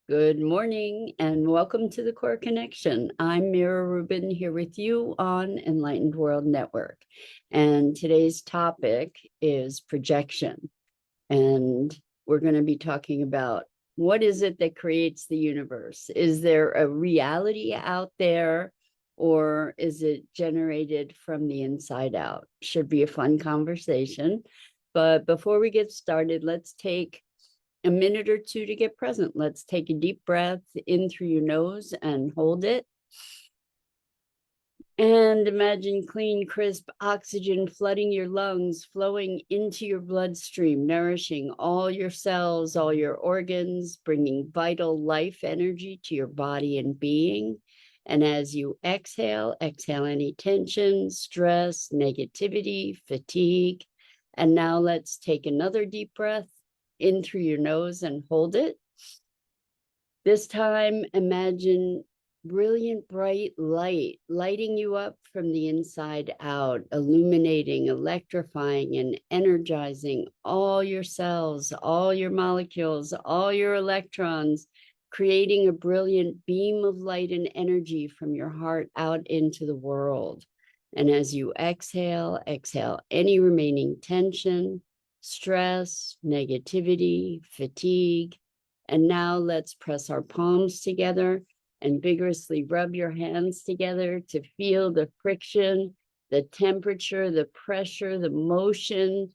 Good morning and welcome to the Core Connection. I'm Mira Rubin here with you on Enlightened World Network. And today's topic is projection. And we're going to be talking about what is it that creates the universe? Is there a reality out there or is it generated from the inside out? Should be a fun conversation. But before we get started, let's take a minute or two to get present. Let's take a deep breath in through your nose and hold it. And imagine clean, crisp oxygen flooding your lungs, flowing into your bloodstream, nourishing all your cells, all your organs, bringing vital life energy to your body and being. And as you exhale any tension, stress, negativity, fatigue. And now let's take another deep breath in through your nose and hold it. This time, imagine brilliant, bright light lighting you up from the inside out, illuminating, electrifying, and energizing all your cells, all your molecules, all your electrons, creating a brilliant beam of light and energy from your heart out into the world. And as you exhale any remaining tension, stress, negativity, fatigue. And now let's press our palms together and vigorously rub your hands together to feel the friction, the temperature, the pressure, the motion,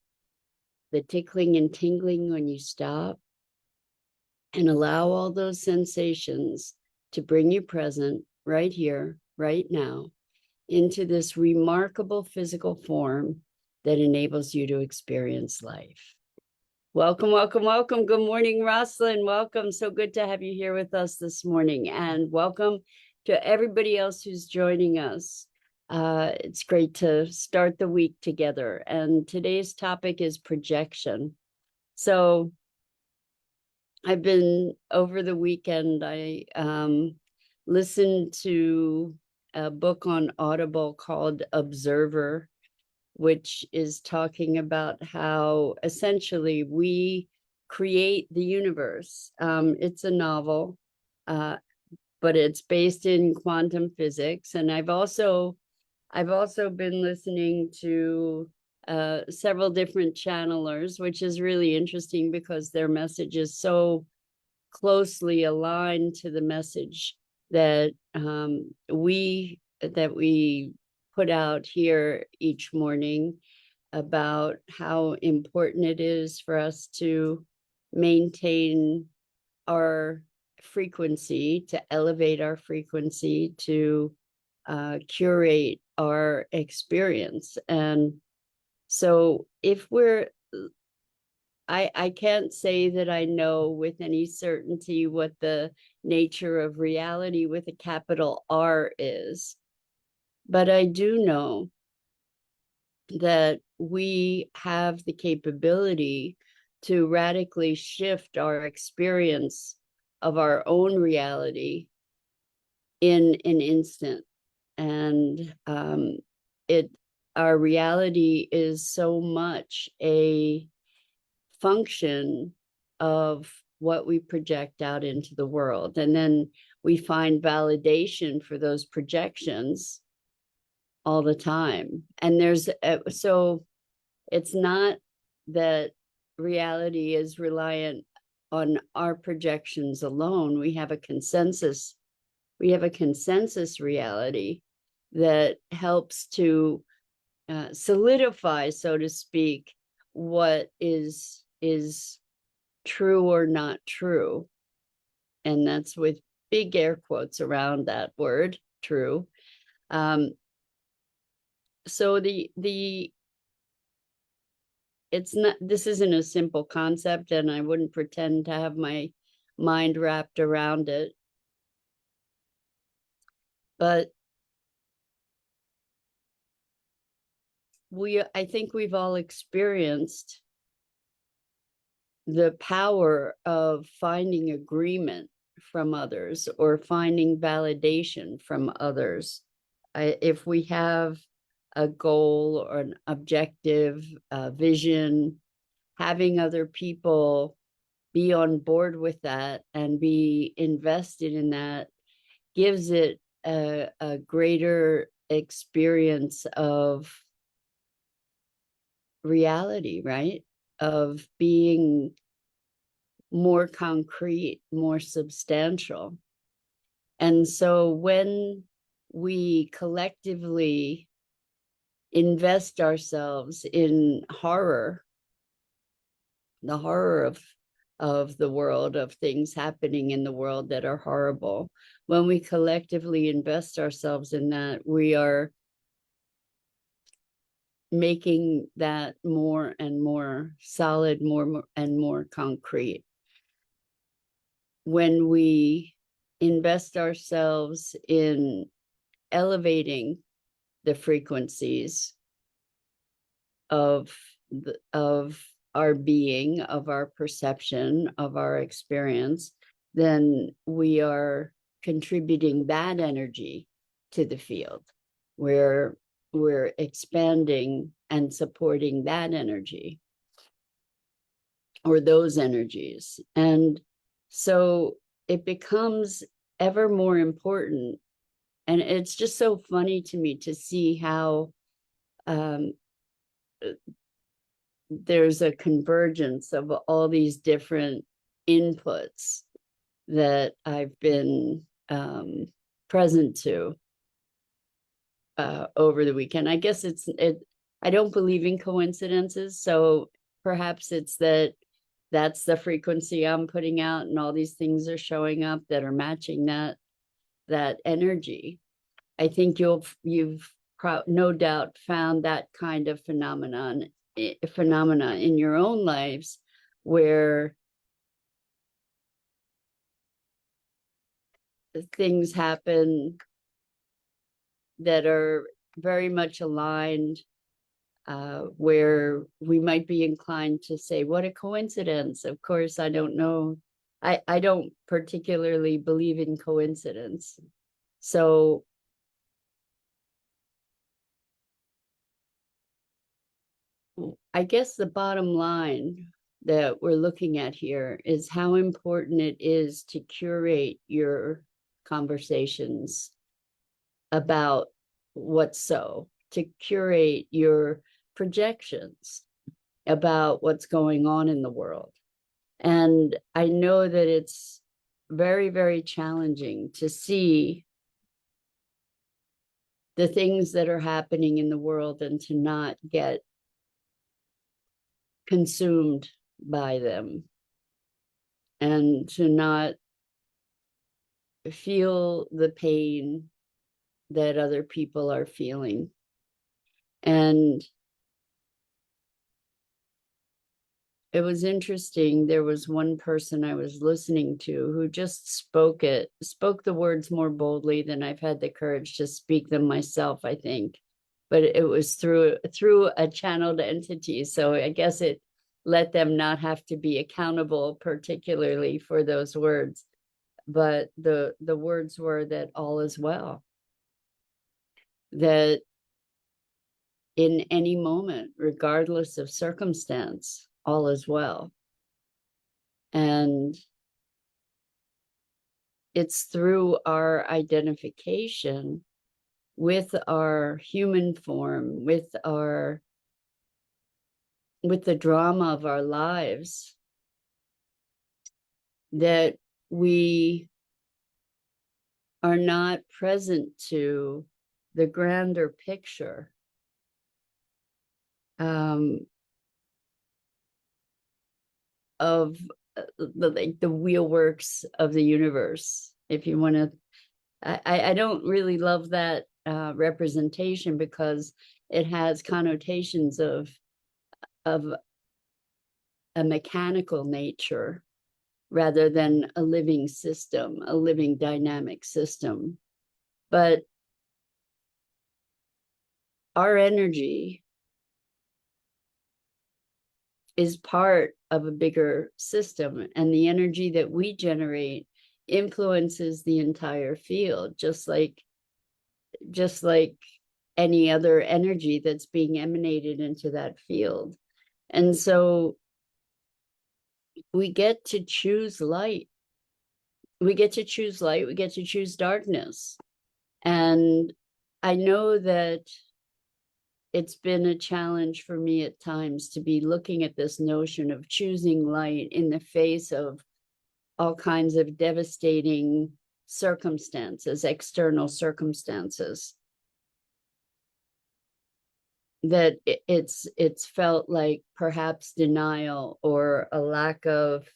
the tickling and tingling when you stop. And allow all those sensations to bring you present right here, right now, into this remarkable physical form that enables you to experience life. Welcome, welcome, welcome. Good morning, Rosalind. Welcome. So good to have you here with us this morning. And welcome to everybody else who's joining us. It's great to start the week together. And today's topic is projection. So I've been, over the weekend, I listened to a book on Audible called Observer, which is talking about how essentially we create the universe. It's a novel, but it's based in quantum physics. And I've also been listening to several different channelers, which is really interesting because their message is so closely aligned to the message that we put out here each morning about how important it is for us to maintain our frequency, to elevate our frequency, to curate our experience. And so if I can't say that I know with any certainty what the nature of reality with a capital R is, but I do know that we have the capability to radically shift our experience of our own reality in an instant. And our reality is so much a function of what we project out into the world. And then we find validation for those projections all the time. And so it's not that reality is reliant on our projections alone. We have a consensus reality that helps to solidify, so to speak, what is true or not true. And that's with big air quotes around that word, true. So this isn't a simple concept, and I wouldn't pretend to have my mind wrapped around it. But I think we've all experienced the power of finding agreement from others or finding validation from others. If we have a goal or an objective, vision, having other people be on board with that and be invested in that gives it a greater experience of reality, right? Of being more concrete, more substantial. And so when we collectively invest ourselves in horror, the horror of the world, of things happening in the world that are horrible, when we collectively invest ourselves in that, we are making that more and more solid, more and more concrete. When we invest ourselves in elevating the frequencies of our being, of our perception, of our experience, then we are contributing that energy to the field. We're expanding and supporting that energy or those energies. And so it becomes ever more important. And it's just so funny to me to see how there's a convergence of all these different inputs that I've been present to over the weekend. I guess I don't believe in coincidences, so perhaps it's that's the frequency I'm putting out, and all these things are showing up that are matching that energy. I think you've no doubt found that kind of phenomena in your own lives, where things happen that are very much aligned, where we might be inclined to say, what a coincidence. Of course, I don't know. I don't particularly believe in coincidence. So I guess the bottom line that we're looking at here is how important it is to curate your conversations about what's so, to curate your projections about what's going on in the world. And I know that it's very, very challenging to see the things that are happening in the world and to not get consumed by them and to not feel the pain that other people are feeling. And it was interesting. There was one person I was listening to who just spoke the words more boldly than I've had the courage to speak them myself, I think. But it was through a channeled entity. So I guess it let them not have to be accountable particularly for those words. But the words were that all is well. That in any moment, regardless of circumstance, all is well. And it's through our identification with our human form, with the drama of our lives, that we are not present to the grander picture. Of the wheelworks of the universe, if you want to. I don't really love that representation because it has connotations of a mechanical nature rather than a living system, a living dynamic system. But our energy is part of a bigger system, and the energy that we generate influences the entire field, just like any other energy that's being emanated into that field. And so we get to choose light. We get to choose light, we get to choose darkness. And I know that it's been a challenge for me at times to be looking at this notion of choosing light in the face of all kinds of devastating circumstances, external circumstances. That it's felt like perhaps denial or a lack of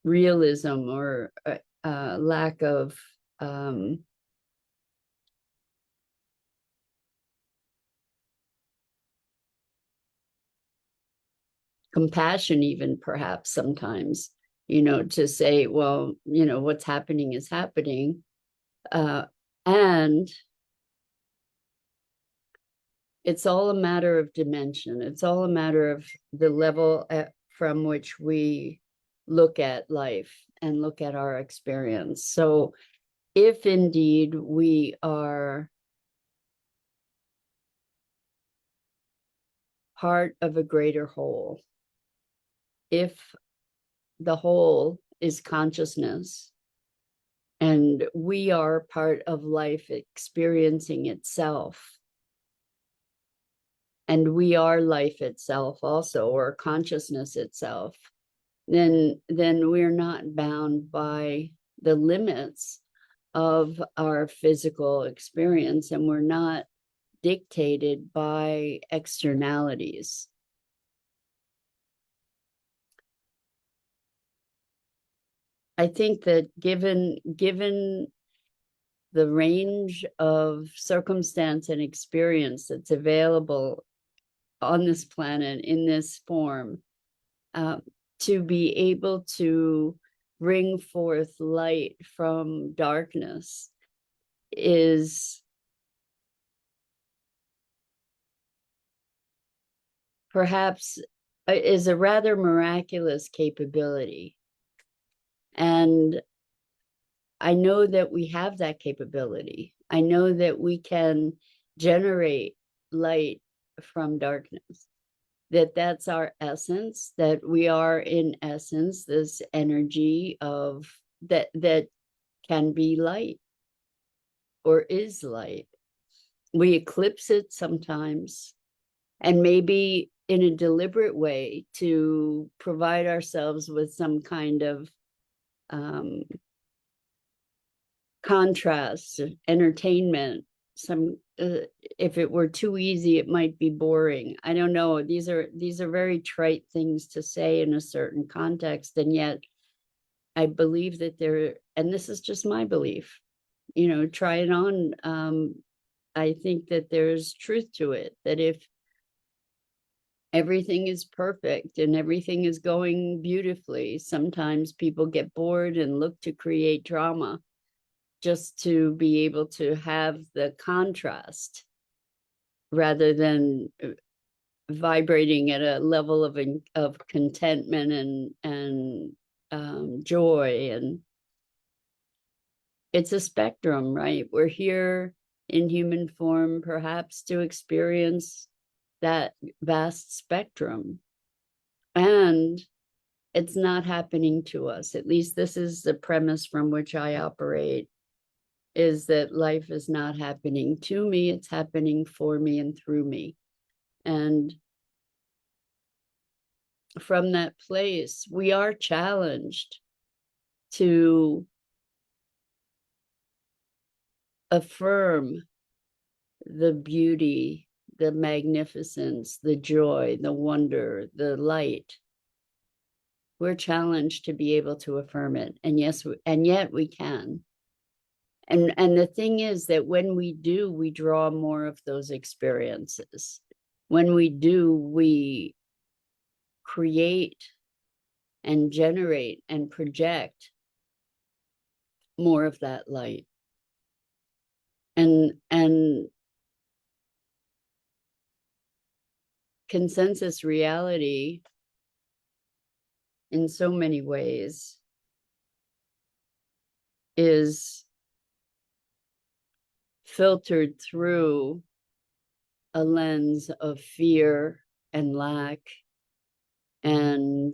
realism, or a lack of compassion, even perhaps sometimes, to say, well, what's happening is happening. And it's all a matter of dimension. It's all a matter of the level from which we look at life and look at our experience. So if indeed we are part of a greater whole, if the whole is consciousness, and we are part of life experiencing itself, and we are life itself also, or consciousness itself, then we're not bound by the limits of our physical experience, and we're not dictated by externalities. I think that given the range of circumstance and experience that's available on this planet in this form, to be able to bring forth light from darkness is perhaps is a rather miraculous capability. And I know that we have that capability. I know that we can generate light from darkness, that that's our essence, that we are in essence this energy of that can be light or is light. We eclipse it sometimes, and maybe in a deliberate way to provide ourselves with some kind of contrast, entertainment. Some if it were too easy, it might be boring. I don't know. These are very trite things to say in a certain context, and yet I believe that there, and this is just my belief, try it on. I think that there's truth to it, that if everything is perfect and everything is going beautifully, sometimes people get bored and look to create drama just to be able to have the contrast rather than vibrating at a level of contentment and joy. And it's a spectrum, right? We're here in human form, perhaps to experience that vast spectrum. And it's not happening to us. At least this is the premise from which I operate, is that life is not happening to me, it's happening for me and through me. And from that place, we are challenged to affirm the beauty, the magnificence, the joy, the wonder, the light. We're challenged to be able to affirm it. And yes, and yet we can. And the thing is that when we do, we draw more of those experiences. When we do, we create and generate and project more of that light. And consensus reality, in so many ways, is filtered through a lens of fear and lack and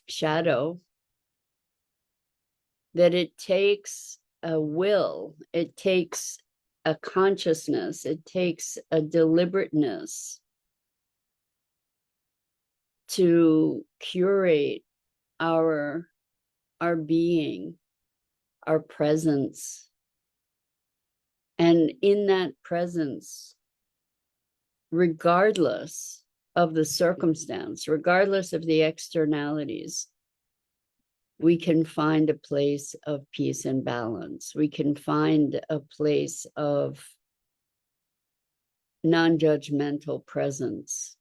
shadow, that it takes a will, it takes a consciousness, it takes a deliberateness to curate our being, our presence. And in that presence, regardless of the circumstance, regardless of the externalities, we can find a place of peace and balance. We can find a place of non-judgmental presence.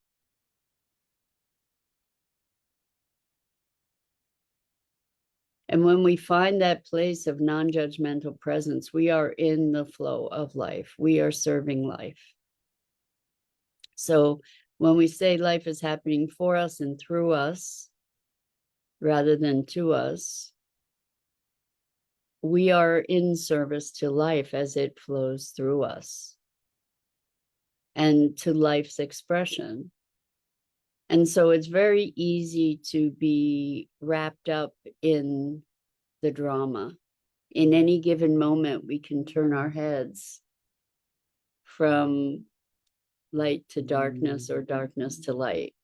And when we find that place of non-judgmental presence, we are in the flow of life. We are serving life. So when we say life is happening for us and through us, rather than to us, we are in service to life as it flows through us and to life's expression. And so it's very easy to be wrapped up in the drama. In any given moment, we can turn our heads from light to darkness or darkness to light.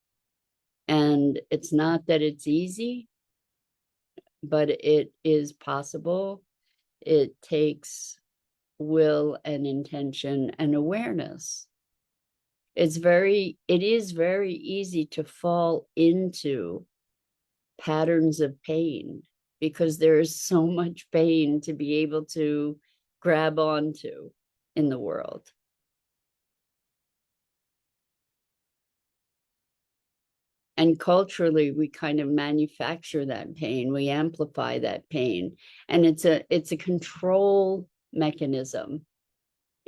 And it's not that it's easy, but it is possible. It takes will and intention and awareness. It is very easy to fall into patterns of pain because there is so much pain to be able to grab onto in the world. And culturally, we kind of manufacture that pain, we amplify that pain, and it's a control mechanism.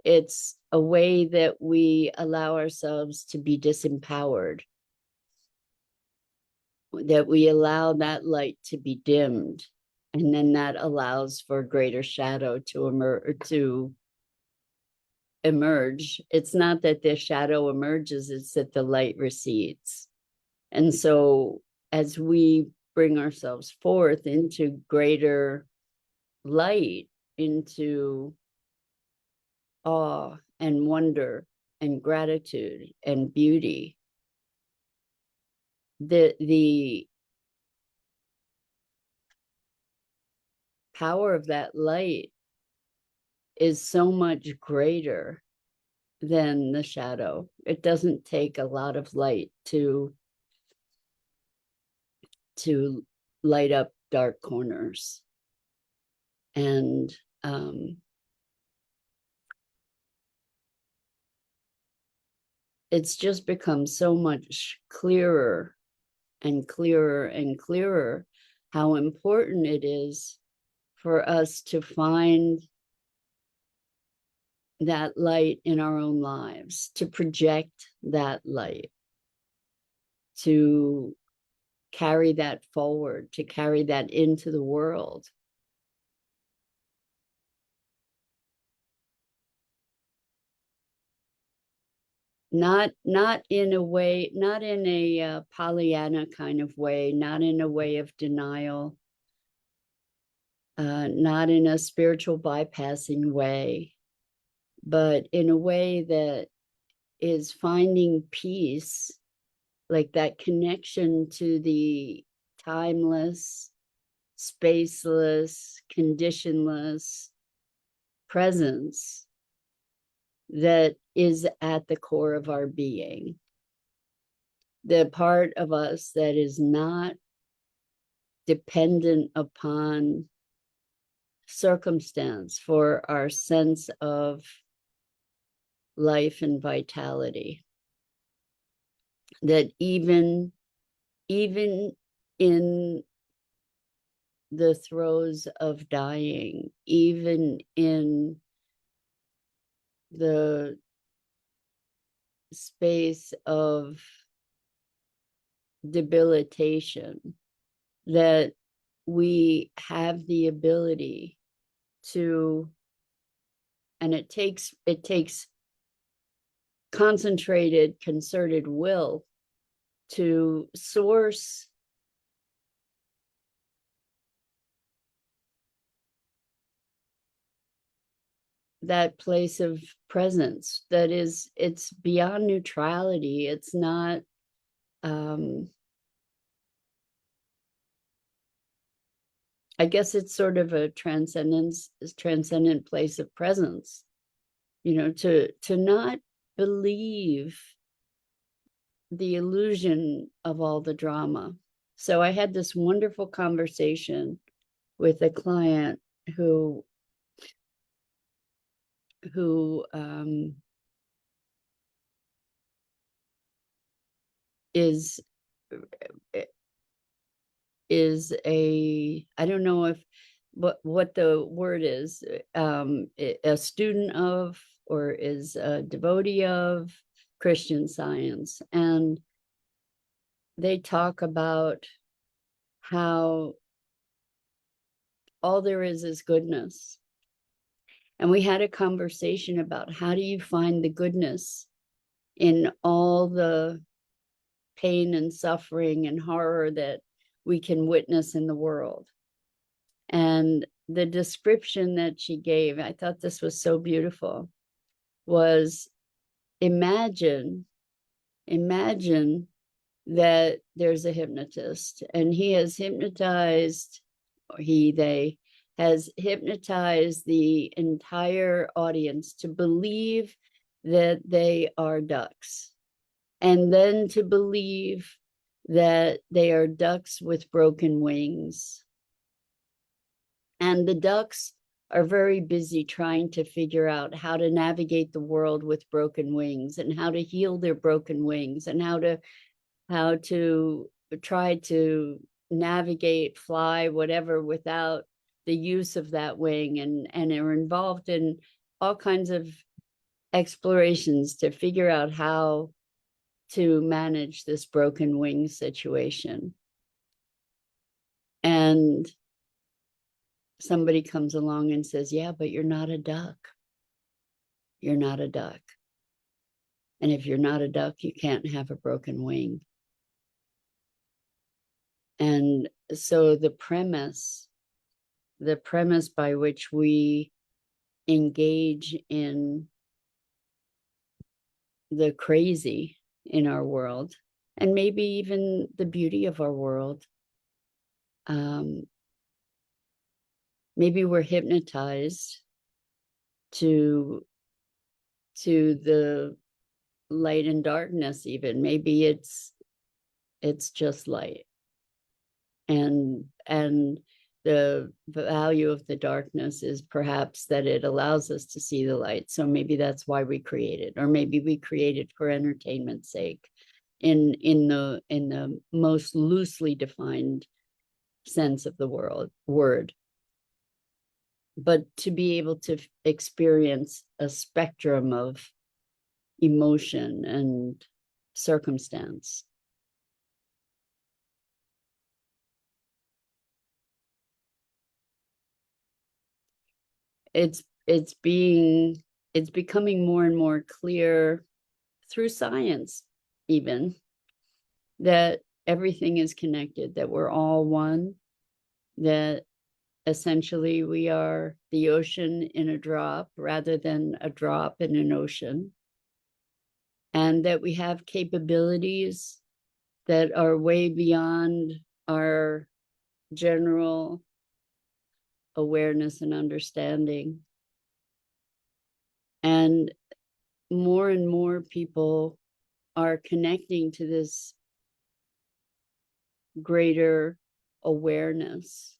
It's a way that we allow ourselves to be disempowered, that we allow that light to be dimmed, and then that allows for greater shadow to emerge. It's not that the shadow emerges, it's that the light recedes. And so as we bring ourselves forth into greater light, into awe and wonder and gratitude and beauty, the power of that light is so much greater than the shadow. It doesn't take a lot of light to light up dark corners. And it's just become so much clearer and clearer and clearer how important it is for us to find that light in our own lives, to project that light, to carry that forward, to carry that into the world. Not in a way, not in a Pollyanna kind of way, not in a way of denial, not in a spiritual bypassing way, but in a way that is finding peace, like that connection to the timeless, spaceless, conditionless presence that is at the core of our being. The part of us that is not dependent upon circumstance for our sense of life and vitality. That even in the throes of dying, even in the space of debilitation, that we have the ability to, and it takes concentrated, concerted will to source that place of presence that is, it's beyond neutrality. It's not I guess it's sort of a transcendent place of presence, to not believe the illusion of all the drama. So I had this wonderful conversation with a client who is I don't know if what the word is, a student of, or is a devotee of Christian Science. And they talk about how all there is goodness. And we had a conversation about how do you find the goodness in all the pain and suffering and horror that we can witness in the world. And the description that she gave, I thought this was so beautiful, was imagine that there's a hypnotist and he has hypnotized, or they has hypnotized the entire audience to believe that they are ducks, and then to believe that they are ducks with broken wings. And the ducks are very busy trying to figure out how to navigate the world with broken wings, and how to heal their broken wings, and how to try to navigate, fly, whatever, without the use of that wing, and are involved in all kinds of explorations to figure out how to manage this broken wing situation. And somebody comes along and says, yeah, but you're not a duck. You're not a duck. And if you're not a duck, you can't have a broken wing. And so the premise by which we engage in the crazy in our world, and maybe even the beauty of our world, maybe we're hypnotized to the light and darkness. Even maybe it's just light, and the value of the darkness is perhaps that it allows us to see the light. So maybe that's why we create it, or maybe we create it for entertainment's sake, in the most loosely defined sense of the word. But to be able to experience a spectrum of emotion and circumstance. It's becoming more and more clear through science, even, that everything is connected, that we're all one, that essentially we are the ocean in a drop rather than a drop in an ocean, and that we have capabilities that are way beyond our general awareness and understanding. And more people are connecting to this greater awareness.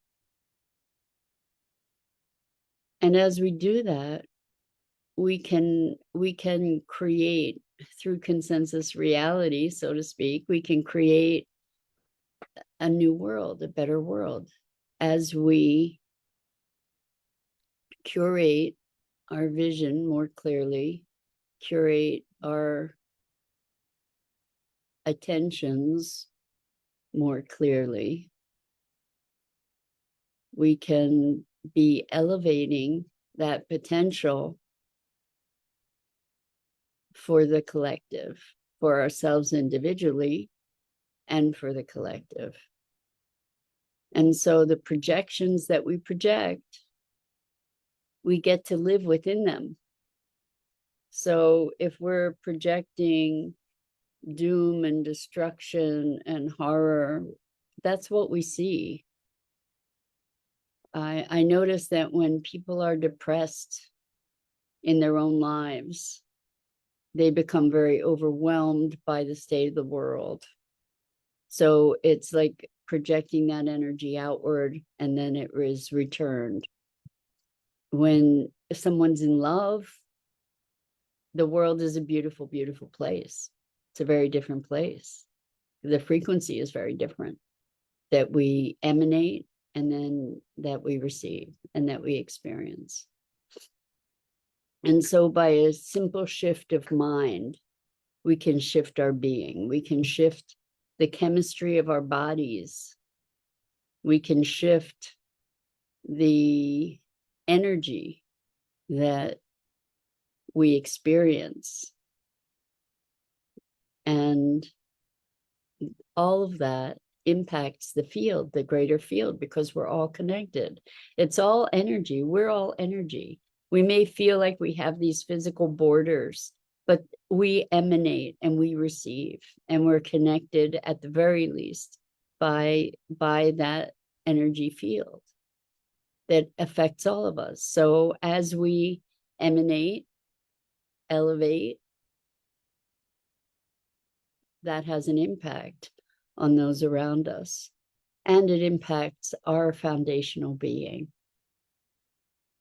And as we do that, we can create, through consensus reality, so to speak, we can create a new world, a better world, as we curate our vision more clearly, curate our attentions more clearly. We can be elevating that potential for the collective, for ourselves individually, and for the collective. And so the projections that we project, we get to live within them. So if we're projecting doom and destruction and horror, that's what we see. I notice that when people are depressed in their own lives, they become very overwhelmed by the state of the world. So it's like projecting that energy outward, and then it is returned. When someone's in love, the world is a beautiful, beautiful place. It's a very different place. The frequency is very different that we emanate, and then that we receive, and that we experience. And so by a simple shift of mind, we can shift our being. We can shift the chemistry of our bodies. We can shift the energy that we experience. And all of that impacts the field, the greater field, because we're all connected. It's all energy. We're all energy. We may feel like we have these physical borders, but we emanate and we receive, and we're connected at the very least by that energy field that affects all of us. So as we emanate, elevate, that has an impact on those around us, and it impacts our foundational being.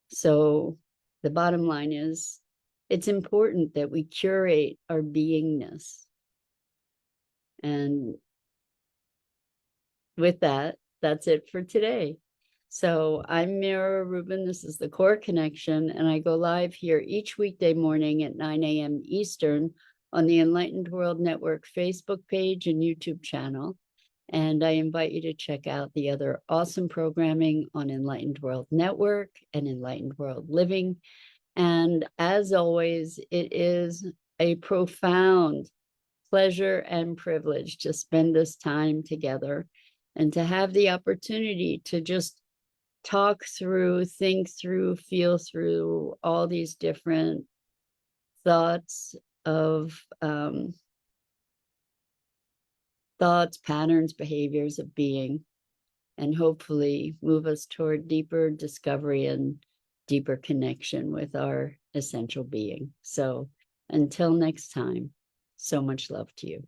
So the bottom line is, it's important that we curate our beingness. And with that, that's it for today. So I'm Mira Rubin. This is the Core Connection, and I go live here each weekday morning at 9 a.m. Eastern on the Enlightened World Network Facebook page and YouTube channel. And I invite you to check out the other awesome programming on Enlightened World Network and Enlightened World Living. And as always, it is a profound pleasure and privilege to spend this time together, and to have the opportunity to just talk through, think through, feel through all these different thoughts of thoughts, patterns, behaviors of being, and hopefully move us toward deeper discovery and deeper connection with our essential being. So until next time, so much love to you.